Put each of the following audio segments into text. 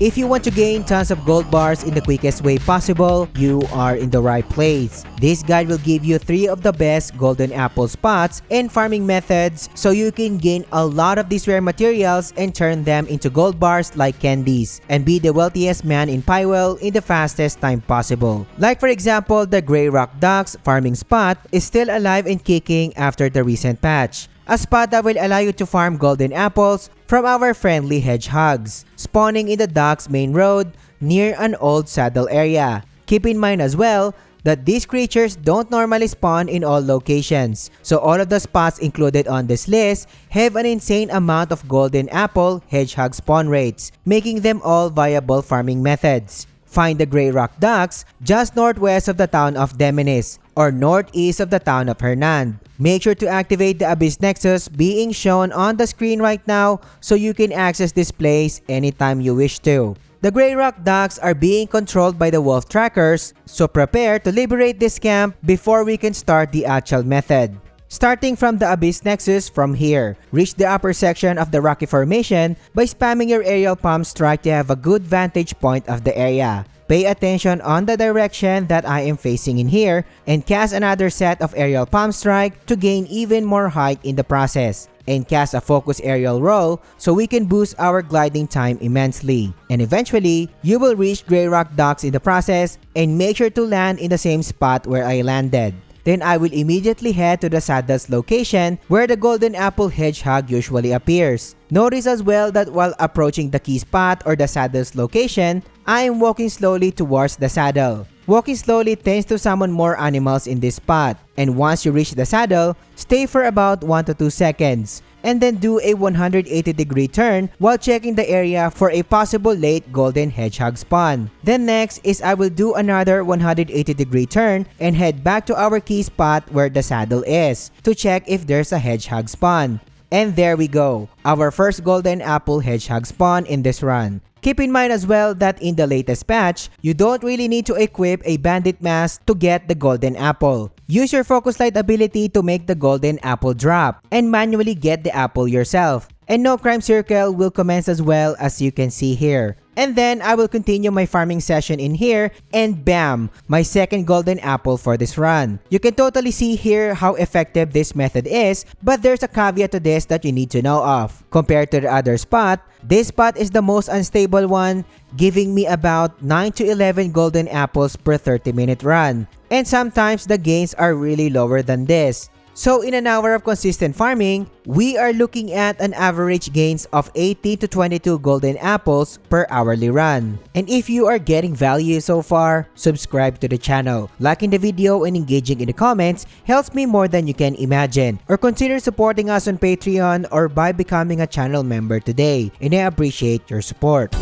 If you want to gain tons of gold bars in the quickest way possible, you are in the right place. This guide will give you 3 of the best golden apple spots and farming methods so you can gain a lot of these rare materials and turn them into gold bars like candies and be the wealthiest man in Pywell in the fastest time possible. Like for example, the Grey Rock Ducks farming spot is still alive and kicking after the recent patch. A spot that will allow you to farm golden apples from our friendly hedgehogs, spawning in the dock's main road near an old saddle area. Keep in mind as well that these creatures don't normally spawn in all locations, so all of the spots included on this list have an insane amount of golden apple hedgehog spawn rates, making them all viable farming methods. Find the Grey Rock Ducks just northwest of the town of Demenis or northeast of the town of Hernand. Make sure to activate the Abyss Nexus being shown on the screen right now so you can access this place anytime you wish to. The Grey Rock Ducks are being controlled by the wolf trackers, so prepare to liberate this camp before we can start the actual method. Starting from the Abyss Nexus from here, reach the upper section of the rocky formation by spamming your aerial palm strike to have a good vantage point of the area. Pay attention on the direction that I am facing in here and cast another set of aerial palm strike to gain even more height in the process. And cast a focus aerial roll so we can boost our gliding time immensely. And eventually, you will reach Grey Rock Docks in the process and make sure to land in the same spot where I landed. Then I will immediately head to the saddle's location where the golden apple hedgehog usually appears. Notice as well that while approaching the key spot or the saddle's location, I am walking slowly towards the saddle. Walking slowly tends to summon more animals in this spot, and once you reach the saddle, stay for about 1 to 2 seconds, and then do a 180-degree turn while checking the area for a possible late golden hedgehog spawn. Then next is I will do another 180-degree turn and head back to our key spot where the saddle is to check if there's a hedgehog spawn. And there we go, our first golden apple hedgehog spawn in this run. Keep in mind as well that in the latest patch, you don't really need to equip a bandit mask to get the golden apple. Use your focus light ability to make the golden apple drop and manually get the apple yourself. And no crime circle will commence as well, as you can see here. And then I will continue my farming session in here and bam, my second golden apple for this run. You can totally see here how effective this method is, but there's a caveat to this that you need to know of. Compared to the other spot, this spot is the most unstable one, giving me about 9 to 11 golden apples per 30-minute run. And sometimes the gains are really lower than this. So in an hour of consistent farming, we are looking at an average gains of 18 to 22 golden apples per hourly run. And if you are getting value so far, subscribe to the channel. Liking the video and engaging in the comments helps me more than you can imagine. Or consider supporting us on Patreon or by becoming a channel member today. And I appreciate your support.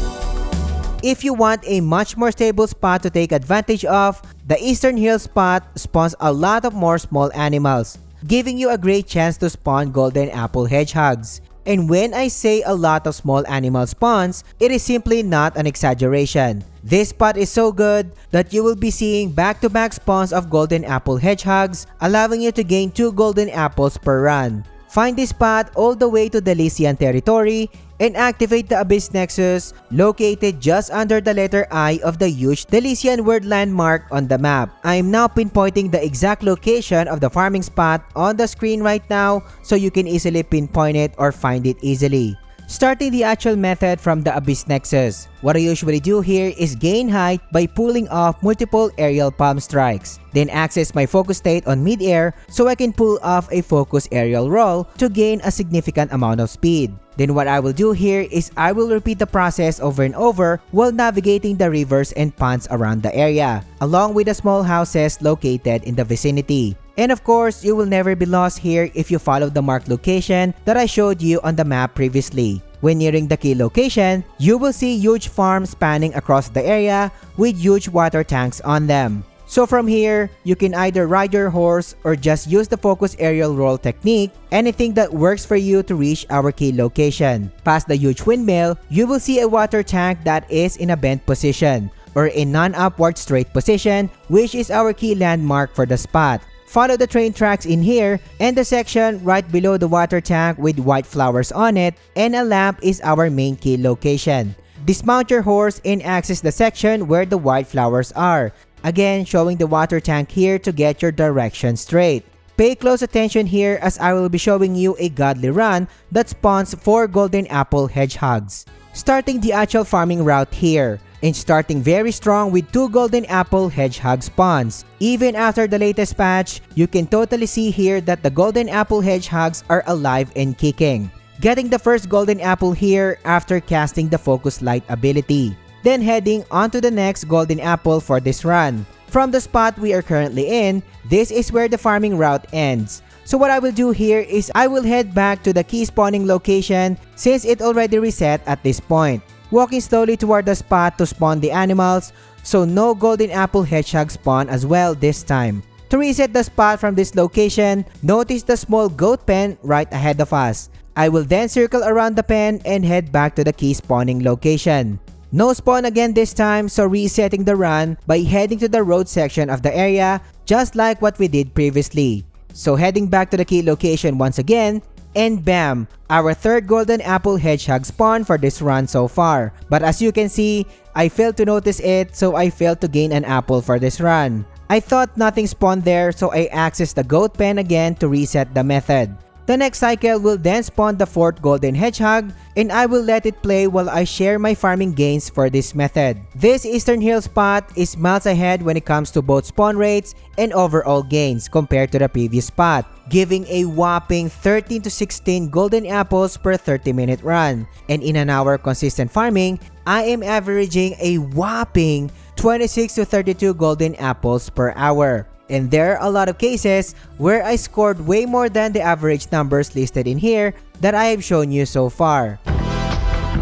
If you want a much more stable spot to take advantage of, the Eastern Hill spot spawns a lot of more small animals, giving you a great chance to spawn golden apple hedgehogs. And when I say a lot of small animal spawns, it is simply not an exaggeration. This spot is so good that you will be seeing back-to-back spawns of golden apple hedgehogs, allowing you to gain 2 golden apples per run. Find this spot all the way to the Lycian territory and activate the Abyss Nexus located just under the letter I of the huge Delician word landmark on the map. I am now pinpointing the exact location of the farming spot on the screen right now so you can easily pinpoint it or find it easily. Starting the actual method from the Abyss Nexus, what I usually do here is gain height by pulling off multiple aerial palm strikes. Then access my focus state on mid-air so I can pull off a focus aerial roll to gain a significant amount of speed. Then what I will do here is I will repeat the process over and over while navigating the rivers and ponds around the area, along with the small houses located in the vicinity. And of course, you will never be lost here if you follow the marked location that I showed you on the map previously. When nearing the key location, you will see huge farms spanning across the area with huge water tanks on them. So from here, you can either ride your horse or just use the focus aerial roll technique, anything that works for you to reach our key location. Past the huge windmill, you will see a water tank that is in a bent position or a non-upward straight position, which is our key landmark for the spot. Follow the train tracks in here and the section right below the water tank with white flowers on it, and a lamp is our main key location. Dismount your horse and access the section where the white flowers are. Again, showing the water tank here to get your direction straight. Pay close attention here as I will be showing you a godly run that spawns 4 golden apple hedgehogs. Starting the actual farming route here, and starting very strong with 2 golden apple hedgehog spawns. Even after the latest patch, you can totally see here that the golden apple hedgehogs are alive and kicking. Getting the first golden apple here after casting the focus light ability. Then heading onto the next golden apple for this run. From the spot we are currently in, this is where the farming route ends. So what I will do here is I will head back to the key spawning location since it already reset at this point. Walking slowly toward the spot to spawn the animals, so no golden apple hedgehog spawn as well this time. To reset the spot from this location, notice the small goat pen right ahead of us. I will then circle around the pen and head back to the key spawning location. No spawn again this time, so resetting the run by heading to the road section of the area just like what we did previously. So heading back to the key location once again, and bam! Our third golden apple hedgehog spawn for this run so far. But as you can see, I failed to notice it, so I failed to gain an apple for this run. I thought nothing spawned there, so I accessed the goat pen again to reset the method. The next cycle will then spawn the fourth golden hedgehog, and I will let it play while I share my farming gains for this method. This Eastern Hill spot is miles ahead when it comes to both spawn rates and overall gains compared to the previous spot, giving a whopping 13 to 16 golden apples per 30-minute run. And in an hour consistent farming, I am averaging a whopping 26 to 32 golden apples per hour. And there are a lot of cases where I scored way more than the average numbers listed in here that I have shown you so far.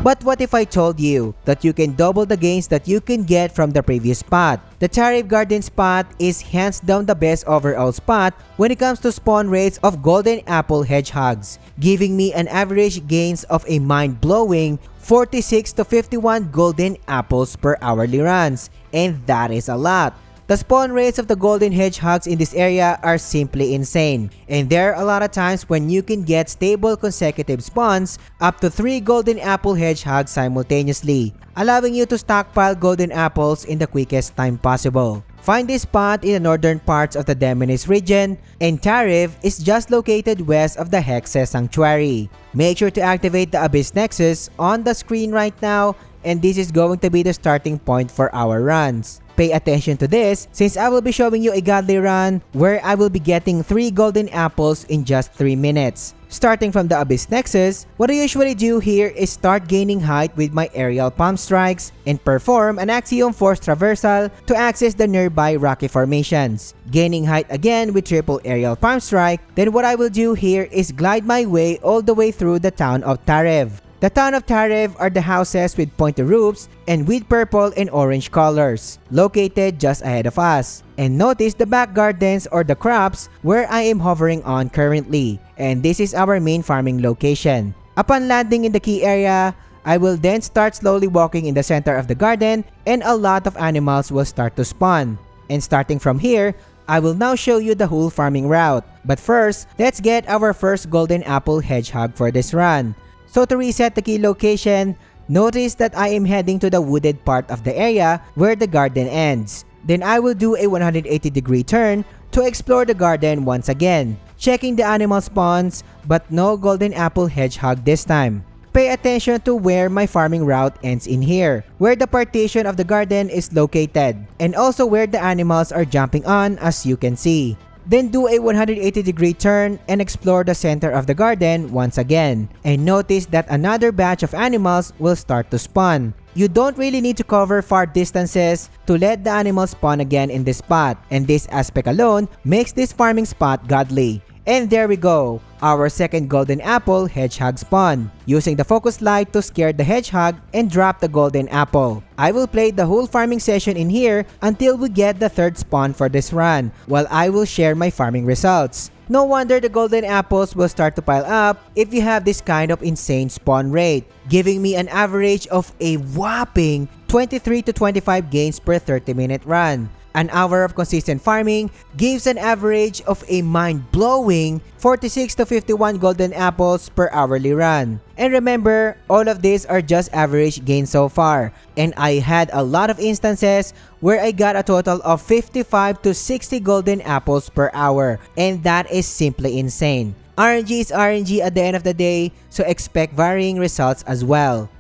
But what if I told you that you can double the gains that you can get from the previous spot? The Tariv Gardens spot is hands down the best overall spot when it comes to spawn rates of golden apple hedgehogs, giving me an average gains of a mind-blowing 46 to 51 golden apples per hourly runs. And that is a lot. The spawn rates of the golden hedgehogs in this area are simply insane, and there are a lot of times when you can get stable consecutive spawns up to 3 golden apple hedgehogs simultaneously, allowing you to stockpile golden apples in the quickest time possible. Find this spot in the northern parts of the Demonis region, and Tariv is just located west of the Hexe Sanctuary. Make sure to activate the Abyss Nexus on the screen right now, and this is going to be the starting point for our runs. Pay attention to this since I will be showing you a godly run where I will be getting 3 golden apples in just 3 minutes. Starting from the Abyss Nexus, what I usually do here is start gaining height with my aerial palm strikes and perform an Axiom Force Traversal to access the nearby rocky formations. Gaining height again with triple aerial palm strike, then what I will do here is glide my way all the way through the town of Tariv. The town of Tariv are the houses with pointed roofs and with purple and orange colors, located just ahead of us. And notice the back gardens or the crops where I am hovering on currently, and this is our main farming location. Upon landing in the key area, I will then start slowly walking in the center of the garden and a lot of animals will start to spawn. And starting from here, I will now show you the whole farming route. But first, let's get our first golden apple hedgehog for this run. So to reset the key location, notice that I am heading to the wooded part of the area where the garden ends. Then I will do a 180-degree turn to explore the garden once again, checking the animal spawns but no golden apple hedgehog this time. Pay attention to where my farming route ends in here, where the partition of the garden is located, and also where the animals are jumping on as you can see. Then do a 180-degree turn and explore the center of the garden once again. And notice that another batch of animals will start to spawn. You don't really need to cover far distances to let the animals spawn again in this spot. And this aspect alone makes this farming spot godly. And there we go, our second golden apple hedgehog spawn, using the focus light to scare the hedgehog and drop the golden apple. I will play the whole farming session in here until we get the third spawn for this run, while I will share my farming results. No wonder the golden apples will start to pile up if you have this kind of insane spawn rate, giving me an average of a whopping 23 to 25 gains per 30-minute run. An hour of consistent farming gives an average of a mind-blowing 46 to 51 golden apples per hourly run. And remember, all of these are just average gains so far. And I had a lot of instances where I got a total of 55 to 60 golden apples per hour. And that is simply insane. RNG is RNG at the end of the day, so expect varying results as well.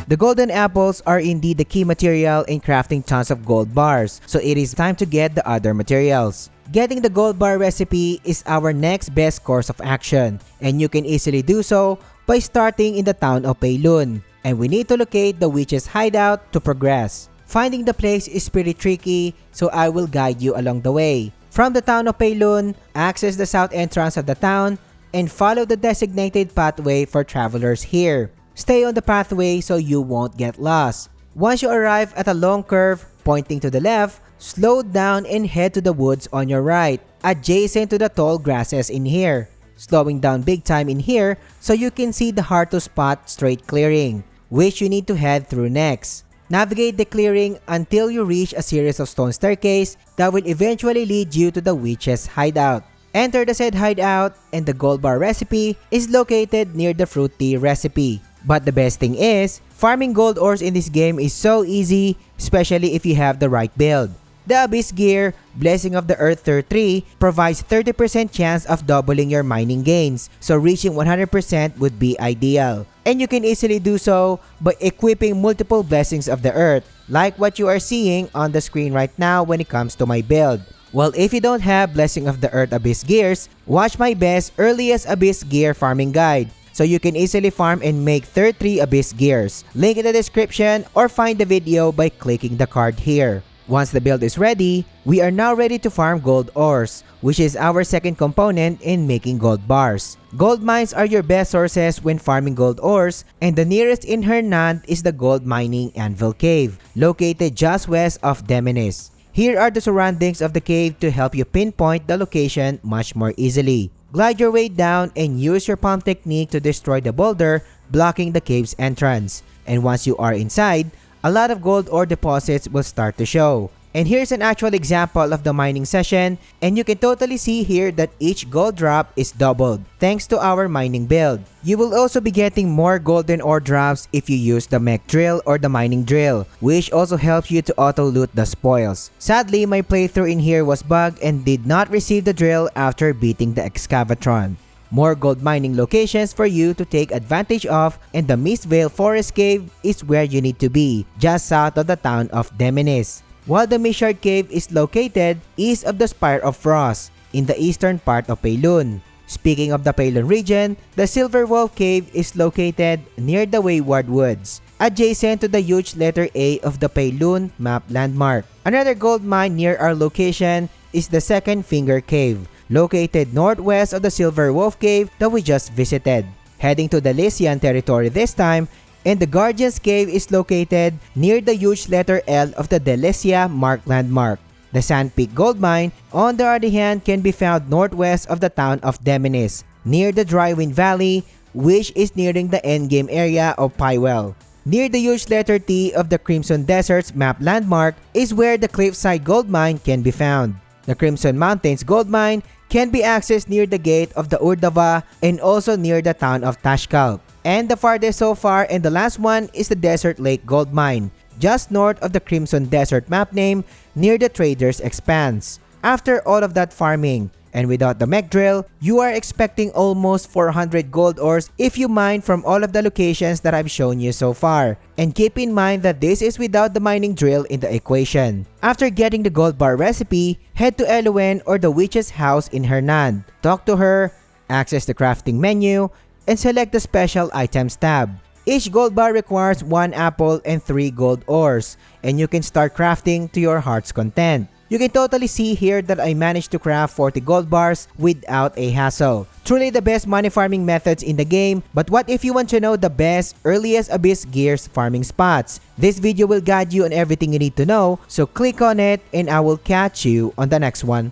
The golden apples are indeed the key material in crafting tons of gold bars, so it is time to get the other materials. Getting the gold bar recipe is our next best course of action, and you can easily do so by starting in the town of Peilun, and we need to locate the witch's hideout to progress. Finding the place is pretty tricky, so I will guide you along the way. From the town of Peilun, access the south entrance of the town, and follow the designated pathway for travelers here. Stay on the pathway so you won't get lost. Once you arrive at a long curve pointing to the left, slow down and head to the woods on your right, adjacent to the tall grasses in here. Slowing down big time in here so you can see the hard to spot straight clearing, which you need to head through next. Navigate the clearing until you reach a series of stone staircase that will eventually lead you to the witch's hideout. Enter the said hideout, and the gold bar recipe is located near the fruit tea recipe. But the best thing is, farming gold ores in this game is so easy, especially if you have the right build. The Abyss Gear, Blessing of the Earth Tier 3, provides 30% chance of doubling your mining gains, so reaching 100% would be ideal. And you can easily do so by equipping multiple Blessings of the Earth, like what you are seeing on the screen right now when it comes to my build. Well, if you don't have Blessing of the Earth Abyss Gears, watch my best earliest Abyss Gear farming guide, so you can easily farm and make Tier 3 Abyss Gears. Link in the description or find the video by clicking the card here. Once the build is ready, we are now ready to farm gold ores, which is our second component in making gold bars. Gold mines are your best sources when farming gold ores, and the nearest in Hernand is the gold mining anvil cave, located just west of Demenis. Here are the surroundings of the cave to help you pinpoint the location much more easily. Glide your way down and use your palm technique to destroy the boulder blocking the cave's entrance. And once you are inside, a lot of gold ore deposits will start to show. And here's an actual example of the mining session, and you can totally see here that each gold drop is doubled thanks to our mining build. You will also be getting more golden ore drops if you use the mech drill or the mining drill, which also helps you to auto loot the spoils. Sadly, my playthrough in here was bugged and did not receive the drill after beating the Excavatron. More gold mining locations for you to take advantage of, and the Mistvale Forest Cave is where you need to be, just south of the town of Demenis. While the Mishard Cave is located east of the Spire of Frost, in the eastern part of Peilun. Speaking of the Peilun region, the Silver Wolf Cave is located near the Wayward Woods, adjacent to the huge letter A of the Peilun map landmark. Another gold mine near our location is the Second Finger Cave, located northwest of the Silver Wolf Cave that we just visited. Heading to the Lycian territory this time, and the Guardian's Cave is located near the huge letter L of the Delicia mark landmark. The Sand Peak Gold Mine, on the other hand, can be found northwest of the town of Demenis, near the Drywind Valley, which is nearing the endgame area of Pywell. Near the huge letter T of the Crimson Deserts map landmark is where the Cliffside Gold Mine can be found. The Crimson Mountains Gold Mine can be accessed near the gate of the Urdava and also near the town of Tashkal. And the farthest so far and the last one is the Desert Lake Gold Mine, just north of the Crimson Desert map name near the Trader's Expanse. After all of that farming, and without the mech drill, you are expecting almost 400 gold ores if you mine from all of the locations that I've shown you so far. And keep in mind that this is without the mining drill in the equation. After getting the gold bar recipe, head to Eluen or the witch's house in Hernand. Talk to her, access the crafting menu, and select the special items tab. Each gold bar requires 1 apple and 3 gold ores, and you can start crafting to your heart's content. You can totally see here that I managed to craft 40 gold bars without a hassle. Truly the best money farming methods in the game, but what if you want to know the best, earliest Abyss Gears farming spots? This video will guide you on everything you need to know, so click on it and I will catch you on the next one.